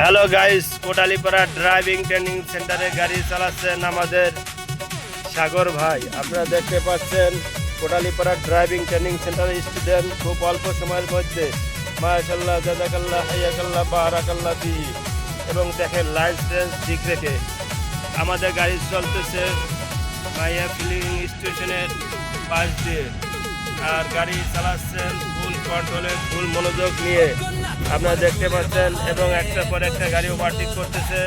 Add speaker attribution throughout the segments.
Speaker 1: Hello guys, Kotalipara driving training সেন্টারে গাড়ি চালাচ্ছেন আমাদের সাগর ভাই। আপনারা দেখতে পাচ্ছেন কোটালীপাড়া ড্রাইভিং ট্রেনিং সেন্টারের স্টুডেন্ট খুব অল্প সময়ের মধ্যে মাশাআল্লাহ, জাযাকাল্লাহ, হাইয়াকাল্লাহ, বারাকাল্লাহ ফিহি। এবং দেখেন লাইসেন্স ঠিক রেখে আমাদের গাড়ি চলতেছে মাইয়া ফিলিং স্টেশনের পাশ দিয়ে, আর গাড়ি চালাচ্ছেন ফুল কন্ট্রোলে, ফুল মনোযোগ নিয়ে আপনারা দেখতে পাচ্ছেন। এবং একটা পর একটা গাড়ি ওভারটেক করতেছে।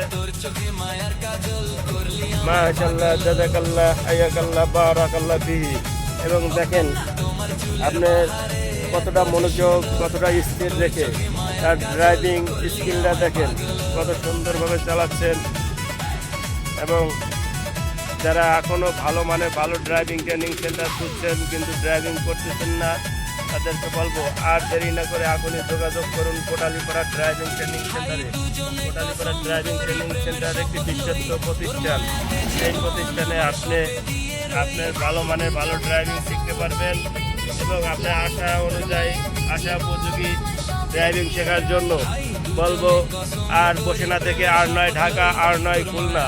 Speaker 1: মাশাআল্লাহ, জাযাকাল্লাহ, হাইয়াকাল্লাহ, বারাকাল্লাহ ফিহি। এবং দেখেন আপনার কতটা মনোযোগ, কতটা স্থির রেখে তার ড্রাইভিং স্কিলটা দেখেন কত সুন্দরভাবে চালাচ্ছেন। এবং যারা এখনও ভালো ভালো ড্রাইভিং ট্রেনিং সেন্টার খুঁজছেন কিন্তু ড্রাইভিং করতেছেন না, তাদেরকে বলবো আর দেরি না করে এখনই যোগাযোগ করুন কোটালীপাড়া ড্রাইভিং ট্রেনিং সেন্টারে। কোটালীপাড়া ড্রাইভিং ট্রেনিং সেন্টার একটি বিশ্বস্ত প্রতিষ্ঠান। এই প্রতিষ্ঠানে আপনি আপনার ভালো ড্রাইভিং শিখতে পারবেন এবং আপনার আশা অনুযায়ী আশা উপযোগী ড্রাইভিং শেখার জন্য বলবো আর বসে না থেকে আর নয় ঢাকা, আর নয় খুলনা,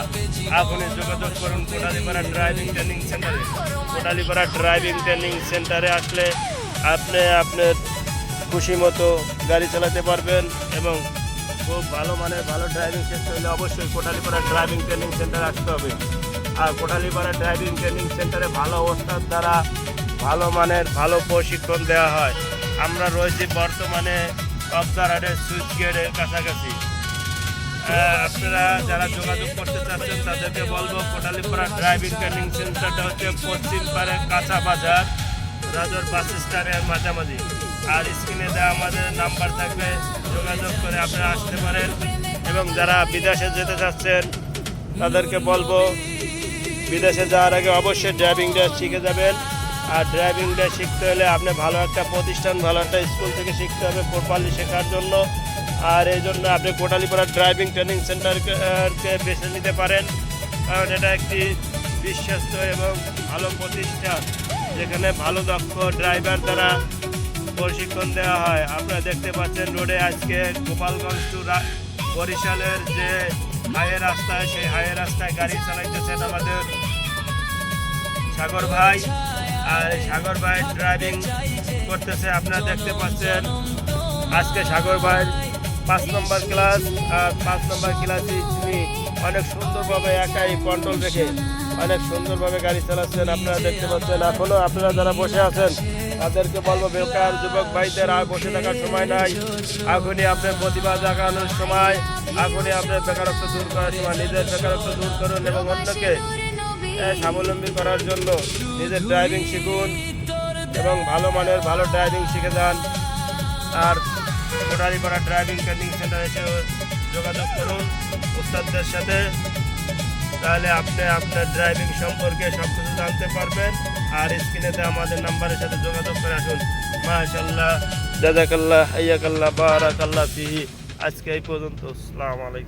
Speaker 1: এখনই যোগাযোগ করুন কোটালীপাড়া ড্রাইভিং ট্রেনিং সেন্টারে। কোটালীপাড়া ড্রাইভিং ট্রেনিং সেন্টারে আসলে আপনি আপনার খুশি মতো গাড়ি চালাতে পারবেন এবং খুব ভালো ড্রাইভিং শিখতে হলে অবশ্যই কোটালীপাড়া ড্রাইভিং ট্রেনিং সেন্টারে আসতে হবে। আর কোটালীপাড়া ড্রাইভিং ট্রেনিং সেন্টারে ভালো ওস্তাদ দ্বারা ভালো প্রশিক্ষণ দেওয়া হয়। আমরা রয়েছি বর্তমানে অবদারহাটের সুইচ গেটের কাছাকাছি। আপনারা যারা যোগাযোগ করতে চাচ্ছেন তাদেরকে বলবো কোটালীপাড়া ড্রাইভিং ট্রেনিং সেন্টারটা হচ্ছে পশ্চিম পাড়ে কাঁচা বাজার, রাজর বাস স্ট্যান্ডের মাঝামাঝি। আর স্ক্রিনে দেওয়া আমাদের নাম্বার থাকবে, যোগাযোগ করে আপনারা আসতে পারেন। এবং যারা বিদেশে যেতে চাচ্ছেন তাদেরকে বলবো বিদেশে যাওয়ার আগে অবশ্যই ড্রাইভিংটা শিখে যাবেন। আর ড্রাইভিংটা শিখতে হলে আপনি ভালো একটা প্রতিষ্ঠান, ভালো একটা স্কুল থেকে শিখতে হবে প্রপারলি শেখার জন্য। আর এই জন্য আপনি কোটালীপাড়া ড্রাইভিং ট্রেনিং সেন্টারকে বেছে নিতে পারেন, কারণ এটা একটি বিশ্বস্ত এবং ভালো প্রতিষ্ঠান যেখানে ভালো দক্ষ ড্রাইভার দ্বারা প্রশিক্ষণ দেওয়া হয়। আপনারা দেখতে পাচ্ছেন রোডে আজকে গোপালগঞ্জ টু বরিশালের যে হাইওয়ে রাস্তা, সেই হাইওয়ে রাস্তায় গাড়ি চালাইতেছেন আমাদের সাগর ভাই। আর সাগর ভাই ড্রাইভিং করতেছে, আপনারা দেখতে পাচ্ছেন আজকে সাগর ভাই 5 নম্বর ক্লাস। আর 5 নম্বর ক্লাসে তিনি অনেক সুন্দরভাবে একাই কন্ট্রোল রেখে অনেক সুন্দরভাবে গাড়ি চালাচ্ছেন, আপনারা দেখতে পাচ্ছেন। এখনও আপনারা যারা বসে আছেন তাদেরকে বলবো বেকার যুবক ভাইদের আর বসে থাকার সময় নাই। এখনই আপনার প্রতিভা দেখানোর সময়, এখনই আপনার বেকারত্ব দূর করার সময়। নিজের বেকারত্ব দূর করুন এবং অন্যকে স্বাবলম্বী করার জন্য নিজের ড্রাইভিং শিখুন এবং ভালো ড্রাইভিং শিখে যান। আর কোটালীপাড়া ড্রাইভিং ট্রেনিং সেন্টারে এসে যোগাযোগ করুন উস্তাদদের সাথে, তাহলে আপনি আপনার ড্রাইভিং সম্পর্কে সব কিছু জানতে পারবেন। আর স্ক্রিনেতে আমাদের নাম্বারের সাথে যোগাযোগ করে আসুন। মাশাআল্লাহ, জাযাকাল্লাহ, হাইয়াকাল্লাহ, বারাকাল্লাহ ফিহি। আজকে এই পর্যন্ত। আসসালামু আলাইকুম।